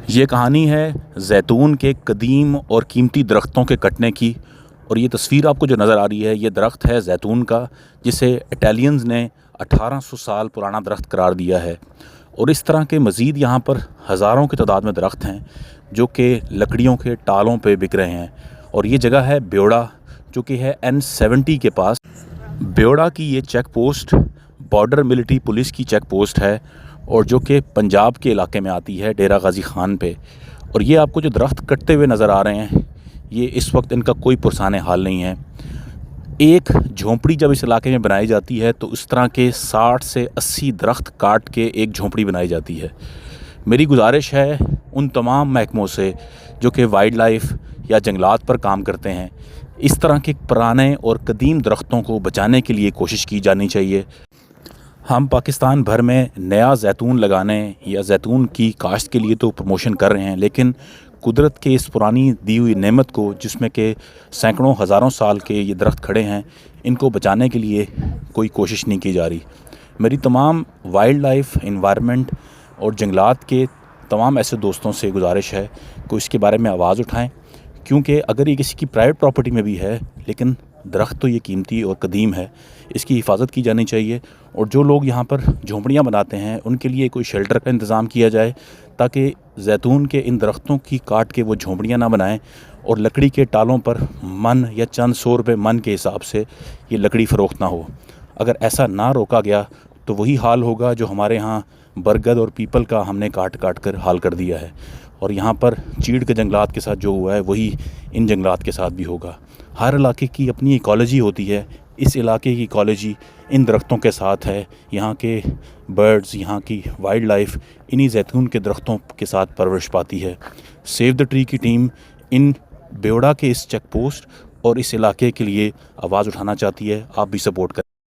ये कहानी है जैतून के कदीम और कीमती दरख्तों के कटने की। और ये तस्वीर आपको जो नज़र आ रही है, ये दरख्त है जैतून का, जिसे इटालियंस ने 1800 साल पुराना दरख्त करार दिया है। और इस तरह के मज़ीद यहाँ पर हज़ारों की तादाद में दरख्त हैं जो कि लकड़ियों के टालों पे बिक रहे हैं। और ये जगह है ब्योड़ा, जो कि है N70 के पास। ब्योड़ा की ये check post border military police की चेक पोस्ट है, और जो कि पंजाब के इलाके में आती है, डेरा गाजी खान पे। और ये आपको जो दरख्त कटते हुए नज़र आ रहे हैं, ये इस वक्त इनका कोई पुरसाने हाल नहीं है। एक झोंपड़ी जब इस इलाके में बनाई जाती है तो उस तरह के 60 से 80 दरख्त काट के एक झोंपड़ी बनाई जाती है। मेरी गुजारिश है उन तमाम महकमों से जो कि वाइल्ड लाइफ या जंगलात पर काम करते हैं, इस तरह के पुराने और कदीम दरख्तों को बचाने के लिए कोशिश की जानी चाहिए। हम पाकिस्तान भर में नया जैतून लगाने या जैतून की काश्त के लिए तो प्रमोशन कर रहे हैं, लेकिन कुदरत के इस पुरानी दी हुई नेमत को, जिसमें के सैकड़ों हज़ारों साल के ये दरख्त खड़े हैं, इनको बचाने के लिए कोई कोशिश नहीं की जा रही। मेरी तमाम वाइल्ड लाइफ, इन्वायरमेंट और जंगलात के तमाम ऐसे दोस्तों से गुजारिश है कि इसके बारे में आवाज़ उठाएं, क्योंकि अगर ये किसी की प्राइवेट प्रॉपर्टी में भी है, लेकिन दरख्त तो ये कीमती और कदीम है, इसकी हिफाजत की जानी चाहिए। और जो लोग यहाँ पर झोंपड़ियाँ बनाते हैं, उनके लिए कोई शेल्टर का इंतज़ाम किया जाए, ताकि जैतून के इन दरख्तों की काट के वो झोंपड़ियाँ ना बनाएं और लकड़ी के टालों पर मन या चंद 100 रुपये मन के हिसाब से ये लकड़ी फ़रोख्त ना हो। अगर ऐसा ना रोका गया तो वही हाल होगा जो हमारे यहाँ बरगद और पीपल का हमने काट काट कर हाल कर दिया है। और यहाँ पर चीड़ के जंगलात के साथ जो हुआ है, वही इन जंगलात के साथ भी होगा। हर इलाके की अपनी इकोलॉजी होती है। इस इलाके की इकोलॉजी इन दरख्तों के साथ है। यहाँ के बर्ड्स, यहाँ की वाइल्ड लाइफ इन्हीं जैतून के दरख्तों के साथ परवरिश पाती है। सेव द ट्री की टीम इन ब्योड़ा के इस चेक पोस्ट और इस इलाके के लिए आवाज़ उठाना चाहती है। आप भी सपोर्ट करें।